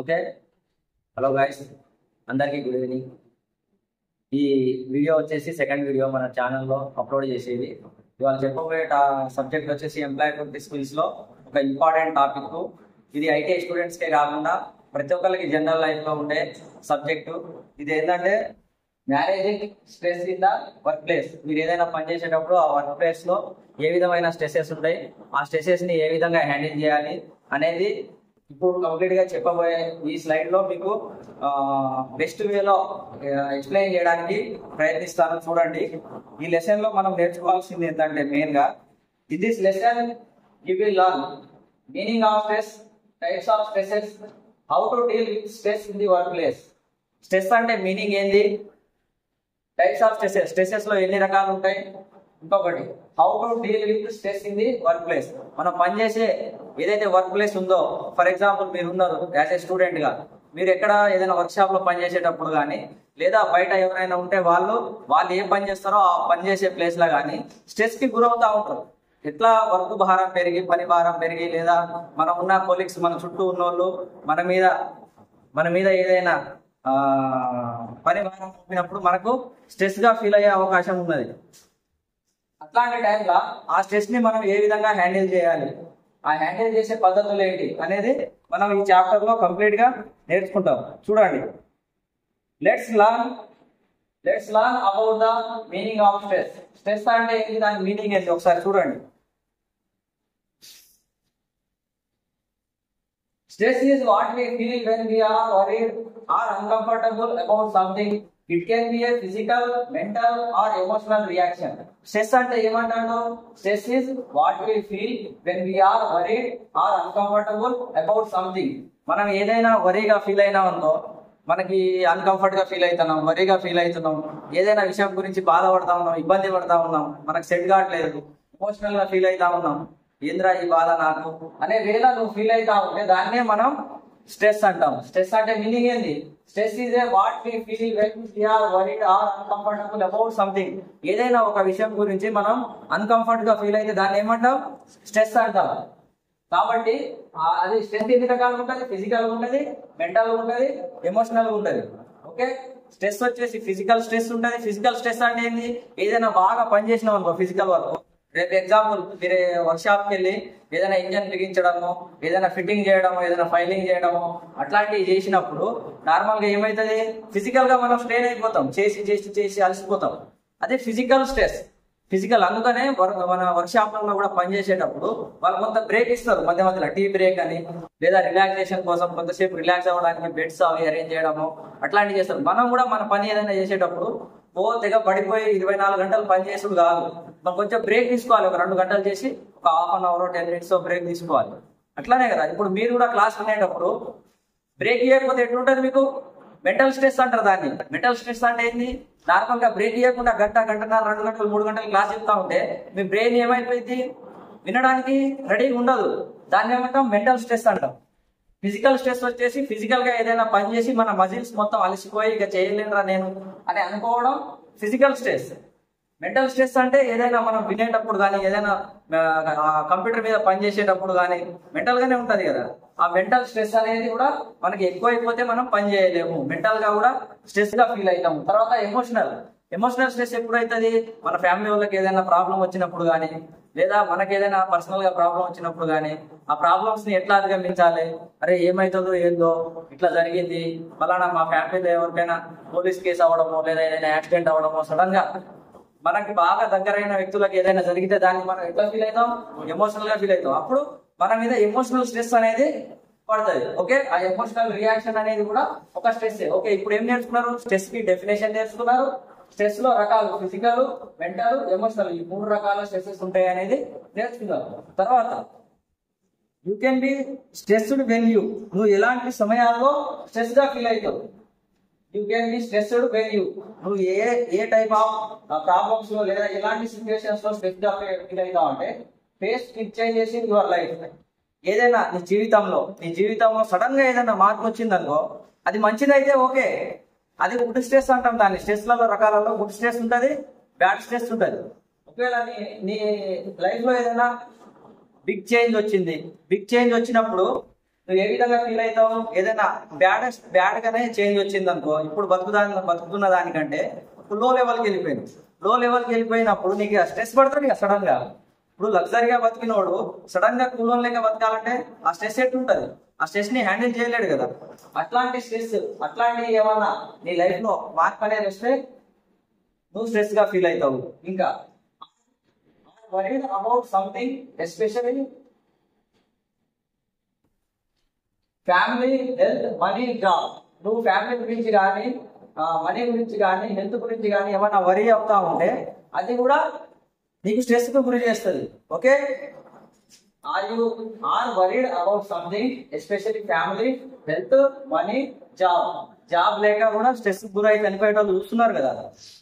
Okay. Hello guys, అందరికీ good evening. ఈ video వచ్చేసి సెకండ్ వీడియో మన ఛానల్లో అప్లోడ్ చేసేది. ఇవాళ చెప్పబోయే సబ్జెక్ట్ వచ్చేసి ఎంప్లాయబిలిటీ స్కిల్స్లో ఒక ఇంపార్టెంట్ టాపిక్. ఇది ఐటీ స్టూడెంట్స్కే కాకుండా ప్రతి ఒక్కరికి జనరల్ లైఫ్లో ఉండే సబ్జెక్టు. ఇది ఏంటంటే managing stress in the work place. మీరు ఏదైనా పని చేసేటప్పుడు ఆ వర్క్ ప్లేస్లో ఏ విధమైన స్ట్రెసెస్ ఉంటాయి, ఆ స్ట్రెసెస్ని ఏ విధంగా హ్యాండిల్ చేయాలి అనేది ఇప్పుడు కంప్లీట్ గా చెప్పబోయే ఈ స్లైడ్ లో మీకు బెస్ట్ వేలో ఎక్స్ప్లెయిన్ చేయడానికి ప్రయత్నిస్తాను. చూడండి, ఈ లెసన్ లో మనం నేర్చుకోవాల్సింది ఏంటంటే మెయిన్ గా in this lesson you will learn meaning of stress, types of stresses, how to deal with stress in the work place. Stress అంటే మీనింగ్ ఏంది, టైప్స్ ఆఫ్ స్ట్రెసెస్, స్ట్రెసెస్ లో ఎన్ని రకాలు ఉంటాయి, ఇంకొకటి how to deal with stress in the work place. మనం పనిచేసే ఏదైతే వర్క్ ప్లేస్ ఉందో, ఫర్ ఎగ్జాంపుల్ మీరు ఉన్నారు యాజ్ ఏ స్టూడెంట్ గా, మీరు ఎక్కడ ఏదైనా వర్క్ షాప్ లో పనిచేసేటప్పుడు కానీ లేదా బయట ఎవరైనా ఉంటే వాళ్ళు ఏం పని చేస్తారో ఆ పని చేసే ప్లేస్ లో కానీ స్ట్రెస్ కి గురవుతా ఉంటారు. ఎట్లా వర్క్ భారం పెరిగి, పని భారం పెరిగి, లేదా మనం ఉన్న కొలీగ్స్, మన చుట్టూ ఉన్నోళ్ళు మన మీద ఏదైనా పని భారం పంపినప్పుడు మనకు స్ట్రెస్ గా ఫీల్ అయ్యే అవకాశం ఉన్నది. అట్లాంటి టైంలో ఆ స్ట్రెస్ ని మనం ఏ విధంగా హ్యాండిల్ చేయాలి, ఆ హ్యాండిల్ చేసే పద్ధతులు ఏంటి అనేది మనం ఈ చాప్టర్ లో కంప్లీట్ గా నేర్చుకుంటాం. చూడండి, let's learn about the meaning of stress. Stress అంటే ఏంటి, దాని మీనింగ్ ఏంటి ఒకసారి చూడండి. Stress is what we feel when we are worried or uncomfortable about something. It can be a physical, mental or emotional reaction. Stress అంటే ఏమంటాడు, stress is what we feel when we are worried or uncomfortable about something. మనం ఏదైనా వరీగా feel అయినా ఉందో, మనకి uncomfort గా feel అవుతున్నాం, వరీగా feel అవుతున్నాం, ఏదైనా విషయం గురించి బాధపడతా ఉన్నాం, ఇబ్బంది పడతా ఉన్నాం, మనకు సెట్ కావట్లేదు, ఎమోషనల్ గా ఫీల్ అవుతా ఉన్నాం, ఏంద్రా ఈ బాధ నాకు అనే వేళ నువ్వు ఫీల్ అవుతా ఉంటే దాన్నే మనం స్ట్రెస్ అంటాం. స్ట్రెస్ అంటే మీనింగ్ ఏంది, stress is a what we feel when we are worried or uncomfortable about something. ఏదైనా ఒక విషయం గురించి మనం అన్కంఫర్ట్ గా ఫీల్ అయితే దాన్ని ఏమంటాం, స్ట్రెస్ అంటాం. కాబట్టి అది స్ట్రెస్ ఎన్ని రకాలు ఉంటుంది, ఫిజికల్ ఉంటుంది, మెంటల్ ఉంటుంది, ఎమోషనల్ ఉంటుంది. ఓకే, స్ట్రెస్ వచ్చేసి ఫిజికల్ స్ట్రెస్ ఉంటుంది. ఫిజికల్ స్ట్రెస్ అంటే ఏంది, ఏదైనా బాగా పని చేసినాం అనుకో ఫిజికల్ వర్క్. రేపు ఎగ్జాంపుల్ మీరు వర్క్ షాప్కి వెళ్ళి ఏదైనా ఇంజన్ బిగించడము, ఏదైనా ఫిట్టింగ్ చేయడము, ఏదైనా ఫైలింగ్ చేయడము, అట్లాంటివి చేసినప్పుడు నార్మల్గా ఏమవుతుంది, ఫిజికల్ గా మనం స్ట్రెయిన్ అయిపోతాం, చేసి అలసిపోతాం. అదే ఫిజికల్ స్ట్రెస్. ఫిజికల్ అందుకనే మన వర్క్ షాప్లలో కూడా పనిచేసేటప్పుడు వాళ్ళు కొంత బ్రేక్ ఇస్తారు, మధ్య మధ్యలో టీ బ్రేక్ అని, లేదా రిలాక్సేషన్ కోసం కొంతసేపు రిలాక్స్ అవ్వడానికి బెడ్స్ అవి అరేంజ్ చేయడము, అట్లాంటివి చేస్తారు. మనం కూడా మన పని ఏదైనా చేసేటప్పుడు తెగ పడిపోయి 24 గంటలు పని చేసుడు కాదు, మనం కొంచెం బ్రేక్ తీసుకోవాలి. ఒక 2 గంటలు చేసి ఒక half an hour 10 minutes break తీసుకోవాలి. అట్లానే కదా ఇప్పుడు మీరు కూడా క్లాస్ వినేటప్పుడు బ్రేక్ ఇవ్వకపోతే ఎట్లుంటుంది మీకు, మెంటల్ స్ట్రెస్ అంటారు దాన్ని. మెంటల్ స్ట్రెస్ అంటే ఏంది, నార్మల్ గా బ్రేక్ ఇవ్వకుండా గంటన్నర 2 గంటలు 3 గంటలు క్లాస్ చెప్తా ఉంటే మీ బ్రెయిన్ ఏమైపోయింది, వినడానికి రెడీగా ఉండదు. దాన్ని ఏమంటాం, మెంటల్ స్ట్రెస్ అంటాం. ఫిజికల్ స్ట్రెస్ వచ్చేసి ఫిజికల్ గా ఏదైనా పని చేసి మన మజిల్స్ మొత్తం అలసిపోయి ఇక చేయలేనురా నేను అని అనుకోవడం ఫిజికల్ స్ట్రెస్. మెంటల్ స్ట్రెస్ అంటే ఏదైనా మనం వినేటప్పుడు కానీ, ఏదైనా కంప్యూటర్ మీద పని చేసేటప్పుడు కానీ మెంటల్ గానే ఉంటది కదా, ఆ మెంటల్ స్ట్రెస్ అనేది కూడా మనకి ఎక్కువైపోతే మనం పని చేయలేము, మెంటల్ గా కూడా స్ట్రెస్ గా ఫీల్ అవుతాము. తర్వాత ఎమోషనల్ స్ట్రెస్ ఎప్పుడైతుంది, మన ఫ్యామిలీ వాళ్ళకి ఏదైనా ప్రాబ్లం వచ్చినప్పుడు కానీ, లేదా మనకి ఏదైనా పర్సనల్ గా ప్రాబ్లం వచ్చినప్పుడు కానీ ఆ ప్రాబ్లమ్స్ ని ఎట్లా అధిగమించాలి, అరే ఏమైతుందో ఏందో ఇట్లా జరిగింది, ఫలానా మా ఫ్యామిలీలో ఎవరికైనా పోలీస్ కేసు అవ్వడమో, లేదా ఏదైనా యాక్సిడెంట్ అవ్వడమో, సడన్ గా మనకి బాగా దగ్గరైన వ్యక్తులకు ఏదైనా జరిగితే దాన్ని మనం ఎట్లా ఫీల్ అవుతాం, ఎమోషనల్ గా ఫీల్ అవుతాం. అప్పుడు మన మీద ఎమోషనల్ స్ట్రెస్ అనేది పడుతుంది. ఓకే, ఆ ఎమోషనల్ రియాక్షన్ అనేది కూడా ఒక స్ట్రెస్. ఓకే, ఇప్పుడు ఏం నేర్చుకున్నారు, స్ట్రెస్ కి డెఫినేషన్ నేర్చుకున్నారు. స్ట్రెస్ లో రకాలు ఫిజికల్, మెంటల్, ఎమోషనల్, ఈ 3 రకాల స్ట్రెసెస్ ఉంటాయి అనేది నేర్చుకున్నారు. తర్వాత you can be stressed when నువ్వు ఎలాంటి సమయాల్లో స్ట్రెస్ గా ఫీల్ అవుతావు. You can be stressed when నువ్వు ఏ టైప్ ఆఫ్ ప్రాబ్లమ్స్ లో లేదా ఎలాంటి సిచ్యువేషన్స్ లో స్ట్రెస్ గా ఫీల్ అవుతావు అంటే, face it changes in your life. ఏదైనా నీ జీవితంలో సడన్ గా ఏదైనా మార్పు వచ్చిందనుకో, అది మంచిదైతే ఓకే, అది గుడ్ స్ట్రెస్ అంటాం. దాన్ని స్ట్రెస్లలో రకాలలో గుడ్ స్ట్రెస్ ఉంటుంది, బ్యాడ్ స్ట్రెస్ ఉంటుంది. ఒకవేళ నీ లైఫ్ లో ఏదైనా బిగ్ చేంజ్ వచ్చినప్పుడు నువ్వు ఏ విధంగా ఫీల్ అవుతావు? ఏదైనా బ్యాడ్ గానే చేంజ్ వచ్చింది అనుకో, ఇప్పుడు బతుకుతున్న దానికంటే లో లెవెల్కి వెళ్ళిపోయింది. లో లెవెల్కి వెళ్ళిపోయినప్పుడు నీకు స్ట్రెస్ పడుతుంది ఇక సడన్ గా. ఇప్పుడు లగ్జరీగా బతికినోడు సడన్ గా కూలోన్ లేక బతకాలంటే ఆ స్ట్రెస్ ఎట్లుంటది? ఆ స్ట్రెస్ ని హ్యాండిల్ చేయలేడు కదా. అట్లాంటి స్ట్రెస్, అట్లాంటి ఏమన్నా నీ లైఫ్ లో మార్పు అనేది వస్తే నువ్వు స్ట్రెస్ గా ఫీల్ అవుతావు. ఇంకా worried about something, especially family, health, money, job. నువ్వు ఫ్యామిలీ గురించి కానీ, మనీ గురించి కానీ, హెల్త్ గురించి కానీ ఏమన్నా వరీ అవుతా ఉంటే అది కూడా నీకు స్ట్రెస్ కు గురి చేస్తుంది. Okay, are worried about something, especially family, health, money, job. Job లేక కూడా స్ట్రెస్ గురై చనిపోయే వాళ్ళు చూస్తున్నారు కదా.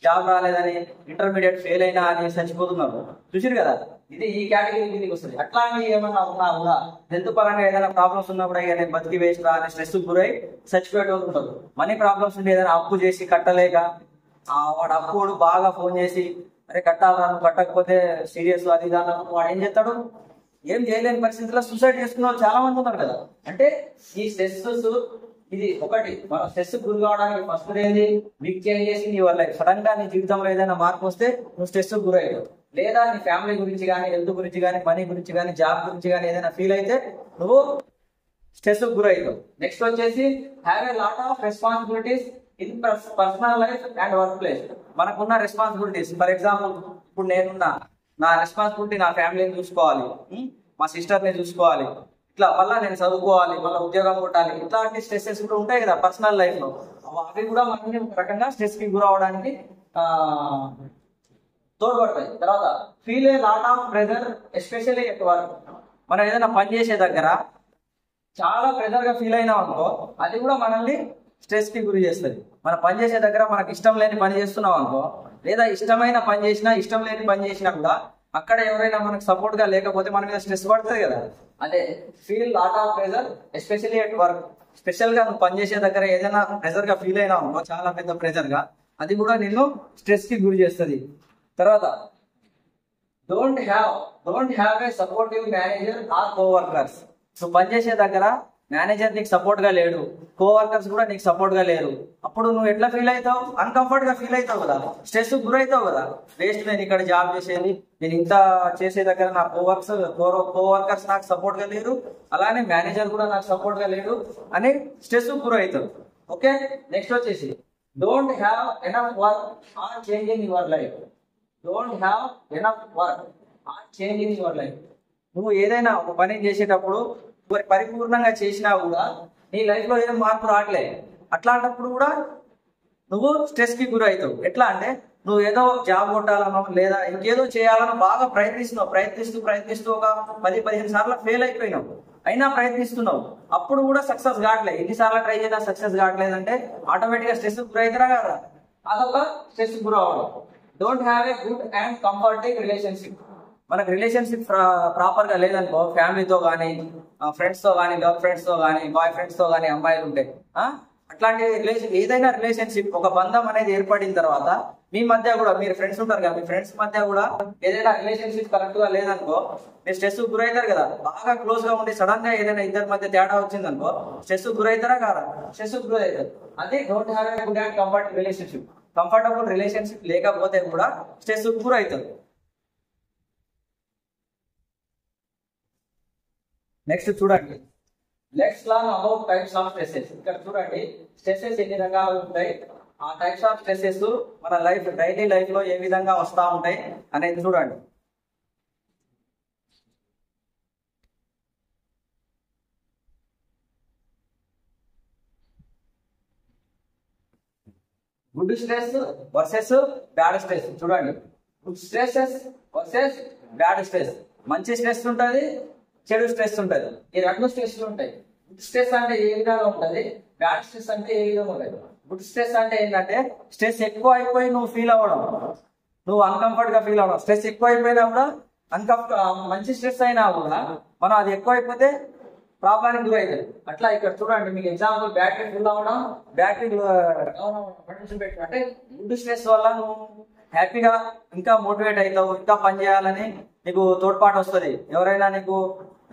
జాబ్ రాలేదని, ఇంటర్మీడియట్ ఫెయిల్ అయినా అని చచ్చిపోతున్నారు, చూసిరు కదా. ఇది ఈ కేటగిరీ కిందకి వస్తుంది. అట్లాంటి ఏమన్నా ఉన్నా కూడా, హెల్త్ పరంగా ఏదైనా ప్రాబ్లమ్స్ ఉన్నా కూడా నేను బతికి వేస్ట్ రా అని స్ట్రెస్ గురై చచ్చిపోయే వాళ్ళు ఉంటారు. మనీ ప్రాబ్లమ్స్ ఉంటే ఏదైనా అప్పు చేసి కట్టలేక వాడు అప్పుడు బాగా ఫోన్ చేసి అరే కట్టాలా, నువ్వు కట్టకపోతే సీరియస్ అది దాని వాడు ఏం చేస్తాడు? ఏం చేయలేని పరిస్థితుల్లో సూసైడ్ చేసుకున్న వాళ్ళు చాలా మంది ఉన్నారు కదా. అంటే ఈ స్ట్రెస్ ఇది ఒకటి. మన స్ట్రెస్ గురి కావడానికి ఫస్ట్ ఏది? బిగ్ చేంజెస్ నీ వల్ల సడన్ గా నీ జీవితంలో ఏదైనా మార్పు వస్తే నువ్వు స్ట్రెస్ గురయ్యావు. లేదా నీ ఫ్యామిలీ గురించి కానీ, హెల్త్ గురించి కానీ, మనీ గురించి కానీ, జాబ్ గురించి కానీ ఏదైనా ఫీల్ అయితే నువ్వు స్ట్రెస్ గురయ్యావు. నెక్స్ట్ వచ్చేసి have a lot of responsibilities in personal life and work place. మనకున్న రెస్పాన్సిబిలిటీస్, ఫర్ ఎగ్జాంపుల్ ఇప్పుడు నేనున్నా, నా రెస్పాన్సిబిలిటీ నా ఫ్యామిలీని చూసుకోవాలి, మా సిస్టర్ని చూసుకోవాలి, ఇట్లా మళ్ళీ నేను చదువుకోవాలి, మళ్ళీ ఉద్యోగం కొట్టాలి. ఇట్లాంటి స్ట్రెస్సెస్ కూడా ఉంటాయి కదా పర్సనల్ లైఫ్ లో. అవి కూడా మనకి ఒక రకంగా స్ట్రెస్ కి గురవడానికి తోడ్పడతాయి. తర్వాత feel a lot of pressure, especially at work. మనం ఏదైనా పని చేసే దగ్గర చాలా ప్రెజర్ గా ఫీల్ అయినాం అనుకో, అది కూడా మనల్ని స్ట్రెస్ కి గురి చేస్తుంది. మనం పని చేసే దగ్గర మనకి ఇష్టం లేని పని చేస్తున్నాం అనుకో, లేదా ఇష్టమైన పని చేసినా ఇష్టం లేని పని చేసినా కూడా అక్కడ ఎవరైనా మనకు సపోర్ట్ గా లేకపోతే మన మీద స్ట్రెస్ పడుతుంది కదా. అదే feel lot of pressure, especially at work. Special గా నువ్వు పనిచేసే దగ్గర ఏదైనా ప్రెజర్ గా ఫీల్ అయినా అనుకో, చాలా పెద్ద ప్రెజర్ గా, అది కూడా నిన్ను స్ట్రెస్ కి గురి చేస్తుంది. తర్వాత don't have a supportive manager or coworkers. నువ్వు పనిచేసే దగ్గర మేనేజర్ నీకు సపోర్ట్ గా లేడు, కోవర్కర్స్ కూడా నీకు సపోర్ట్ గా లేరు. అప్పుడు నువ్వు ఎట్లా ఫీల్ అవుతావు? అన్కంఫర్ట్ గా ఫీల్ అవుతావు కదా, స్ట్రెస్ గురవుతావు కదా. వేస్ట్, నేను ఇక్కడ జాబ్ చేసేది, నేను ఇంత చేసే దగ్గర నా కోవర్కర్స్ నాకు సపోర్ట్ గా లేరు, అలానే మేనేజర్ కూడా నాకు సపోర్ట్ గా లేడు అని స్ట్రెస్ గురవుతావు. ఓకే, నెక్స్ట్ వచ్చేసి don't have enough work on changing your life. Don't have enough work on changing your life. నువ్వు ఏదైనా ఒక పని చేసేటప్పుడు పరిపూర్ణంగా చేసినా కూడా నీ లైఫ్ లో ఏం మార్పు రావట్లే. అట్లాంటప్పుడు కూడా నువ్వు స్ట్రెస్ కి గురి అవుతావు. ఎట్లా అంటే నువ్వు ఏదో జాబ్ కొట్టాలనో లేదా ఇంకేదో చేయాలనో బాగా ప్రయత్నిస్తూ ఒక 10-15 సార్లు ఫెయిల్ అయిపోయినావు, అయినా ప్రయత్నిస్తున్నావు, అప్పుడు కూడా సక్సెస్ కావట్లేదు. ఎన్నిసార్లు ట్రై చేసినా సక్సెస్ కావట్లేదంటే ఆటోమేటిక్ గా స్ట్రెస్ గురి అవుతారా కదా, అదొక స్ట్రెస్ గురి అవ్వడం. Don't have a good and comforting relationship. మనకు రిలేషన్షిప్ ప్రాపర్ గా లేదనుకో, ఫ్యామిలీతో కానీ, ఫ్రెండ్స్ తో కానీ, గర్ల్ ఫ్రెండ్స్ తో కానీ, బాయ్ ఫ్రెండ్స్ తో కానీ అమ్మాయిలు ఉంటాయి. అట్లాంటి ఏదైనా రిలేషన్షిప్, ఒక బంధం అనేది ఏర్పడిన తర్వాత మీ మధ్య కూడా, మీరు ఫ్రెండ్స్ ఉంటారు కదా, మీ ఫ్రెండ్స్ మధ్య కూడా ఏదైనా రిలేషన్షిప్ కరెక్ట్ గా లేదనుకో మీరు స్ట్రెస్ గురవుతారు కదా. బాగా క్లోజ్ గా ఉండి సడన్ గా ఏదైనా ఇద్దరి మధ్య తేడా వచ్చిందనుకో స్ట్రెస్ గురవుతారా కాదా? స్ట్రెస్ గురవుతారు. అదే don't have a good and comfortable relationship. Comfortable relationship లేకపోతే కూడా స్ట్రెస్ గురవుతారు. నెక్స్ట్ చూడండి, let's learn about types of stresses. ఇక్కడ చూడండి స్ట్రెసెస్ ఎన్ని రకాలు ఉంటాయి, ఆ టైప్స్ ఆఫ్ స్ట్రెసెస్ మన లైఫ్ డైలీ లైఫ్ లో ఏ విధంగా వస్తూ ఉంటాయి అనేది చూడండి. Good stress versus bad stress. చూడండి, good stresses versus bad stress. మంచి స్ట్రెస్ ఉంటుంది, చెడు స్ట్రెస్ ఉంటుంది. ఈ రెండు స్ట్రెస్లు ఉంటాయి. గుడ్ స్ట్రెస్ అంటే ఏ విధంగా ఉంటుంది, బ్యాడ్ స్ట్రెస్ అంటే ఏ విధంగా ఉంటుంది. గుడ్ స్ట్రెస్ అంటే ఏంటంటే స్ట్రెస్ ఎక్కువ అయిపోయి నువ్వు ఫీల్ అవ్వడం, నువ్వు అన్కంఫర్ట్ గా ఫీల్ అవ్వడం. స్ట్రెస్ ఎక్కువ అయిపోయినా కూడా మంచి స్ట్రెస్ అయినా కూడా మనం అది ఎక్కువ అయిపోతే ప్రాబ్లానికి గురవుతుంది. అట్లా ఇక్కడ చూడండి, మీకు ఎగ్జాంపుల్ బ్యాటరీ ఫుల్ అవ్వడం, బ్యాటరీ అంటే గుడ్ స్ట్రెస్ వల్ల నువ్వు హ్యాపీగా ఇంకా మోటివేట్ అవుతావు, ఇంకా పని చేయాలని నీకు తోడ్పాటు వస్తుంది. ఎవరైనా నీకు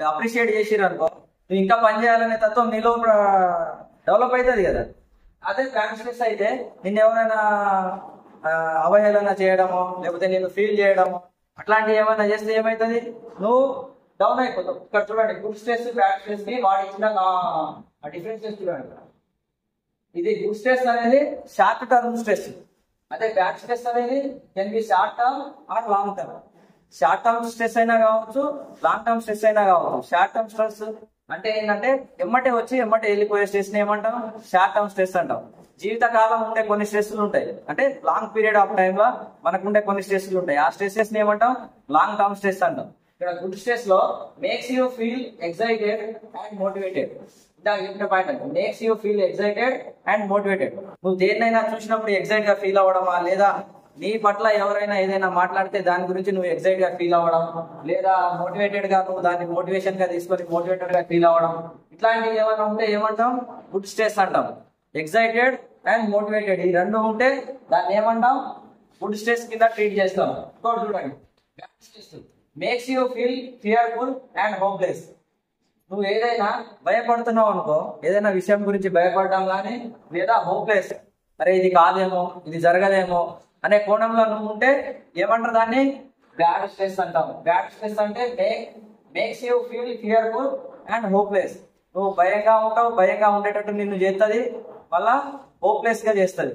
అప్రిషియేట్ చేసిరు అనుకో, నువ్వు ఇంకా పని చేయాలనే తత్వం నీలో డెవలప్ అవుతుంది కదా. అదే బ్యాడ్ స్ట్రెస్ అయితే నిన్ను ఎవరైనా అవహేళన చేయడమో లేకపోతే నేను ఫీల్ చేయడమో అట్లాంటివి ఏమైనా చేస్తే ఏమవుతుంది, నువ్వు డౌన్ అయిపోతావు. ఇక్కడ చూడండి, గుడ్ స్ట్రెస్ బ్యాడ్ స్ట్రెస్ కి వాడు ఇచ్చిన డిఫరెన్సెస్ చూడండి. ఇది గుడ్ స్ట్రెస్ అనేది షార్ట్ టర్మ్ స్ట్రెస్, అదే బ్యాడ్ స్ట్రెస్ అనేది can be short term are long term. Short term stress అయినా కావచ్చు, లాంగ్ టర్మ్ స్ట్రెస్ అయినా కావచ్చు. షార్ట్ టర్మ్ స్ట్రెస్ అంటే ఏంటంటే ఎమ్మటే వచ్చి ఎమ్మటే వెళ్ళిపోయే స్ట్రెస్ ని ఏమంటాం, షార్ట్ టర్మ్ స్ట్రెస్ అంటాం. జీవితకాలం ఉండే కొన్ని స్ట్రెస్లు ఉంటాయి, అంటే లాంగ్ పీరియడ్ ఆఫ్ టైమ్ లో మనకు ఉండే కొన్ని స్ట్రెస్లు ఉంటాయి. ఆ స్ట్రెసెస్ ని ఏమంటాం, లాంగ్ టర్మ్ స్ట్రెస్ అంటాం. ఇక్కడ గుడ్ స్ట్రెస్ లో makes you feel excited and motivated. Makes you feel excited and motivated. నువ్వు దేన్నైనా చూసినప్పుడు ఎక్సైట్ గా ఫీల్ అవ్వడమా, లేదా నీ పట్ల ఎవరైనా ఏదైనా మాట్లాడితే దాని గురించి నువ్వు ఎక్సైట్ గా ఫీల్ అవ్వడం, లేదా మోటివేటెడ్ గా నువ్వు దాన్ని మోటివేషన్ గా తీసుకొని మోటివేటెడ్ గా ఫీల్ అవ్వడం, ఇట్లాంటివి ఏమైనా ఉంటే ఏమంటాం, గుడ్ స్ట్రెస్ అంటాం. ఎక్సైటెడ్ అండ్ మోటివేటెడ్ ఈ రెండు ఉంటే దాన్ని ఏమంటాం, గుడ్ స్ట్రెస్ కింద ట్రీట్ చేస్తాం. ఇంకోటి చూడండి, makes you feel fearful and hopeless. నువ్వు ఏదైనా భయపడుతున్నావు అనుకో, ఏదైనా విషయం గురించి భయపడడం కానీ, లేదా హోప్లెస్, అరే ఇది కాదేమో, ఇది జరగదేమో అనే కోణంలో నువ్వు ఉంటే ఏమంటారు, దాన్ని బ్యాడ్ స్ట్రెస్ అంటాం. బ్యాడ్ స్ట్రెస్ అంటే makes you feel fearful and hopeless. నువ్వు భయంగా ఉంటావు, భయంగా ఉండేటట్టు నిన్ను చేస్తుంది, మళ్ళా హోప్లెస్ గా చేస్తుంది.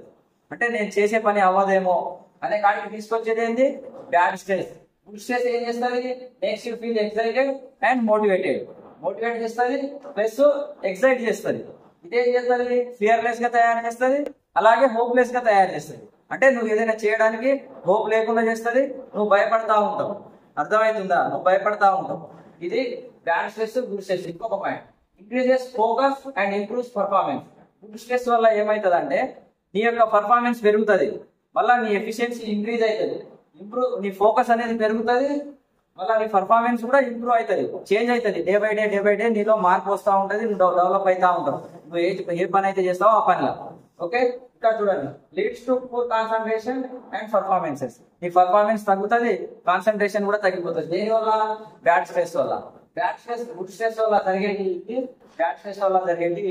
అంటే నేను చేసే పని అవ్వదేమో అనే కాడికి తీసుకొచ్చేది ఏంది, బ్యాడ్ స్ట్రెస్. గుడ్ స్ట్రెస్ ఏం చేస్తుంది, makes you feel excited and motivated. Motivate చేస్తుంది ప్లస్ ఎక్సైట్ చేస్తుంది. ఇదేం చేస్తుంది, ఫియర్లెస్ గా తయారు చేస్తుంది, అలాగే హోప్లెస్ గా తయారు చేస్తుంది. అంటే నువ్వు ఏదైనా చేయడానికి హోప్ లేకుండా చేస్తుంది, నువ్వు భయపడతా ఉంటావు. అర్థమవుతుందా, నువ్వు భయపడతా ఉంటావు. ఇది బ్యాడ్ స్ట్రెస్, గుడ్ స్ట్రెస్. ఇంకొక point, increases focus and improves performance. Good stress వల్ల ఏమవుతుంది అంటే నీ యొక్క పర్ఫార్మెన్స్ పెరుగుతుంది, మళ్ళీ నీ ఎఫిషియన్సీ ఇంక్రీజ్ అవుతుంది, నీ ఫోకస్ అనేది పెరుగుతుంది, మళ్ళీ నీ పర్ఫార్మెన్స్ కూడా ఇంప్రూవ్ అవుతుంది, చేంజ్ అవుతుంది. డే బై డే నీలో మార్పు వస్తూ ఉంటుంది, నువ్వు డెవలప్ అవుతా ఉంటావు. నువ్వు ఏ పని అయితే చేస్తావో ఆ పనిలో. ఓకే, ఇక్కడ చూడండి, leads to poor concentration and performances. నీ పర్ఫార్మెన్స్ తగ్గుతుంది, కాన్సన్ట్రేషన్ కూడా తగ్గిపోతుంది. దేని వల్ల, బ్యాడ్ స్ట్రెస్ వల్ల. బ్యాడ్ స్ట్రెస్, గుడ్ స్ట్రెస్ వల్ల జరిగేది, బ్యాడ్ స్ట్రెస్ వల్ల జరిగేది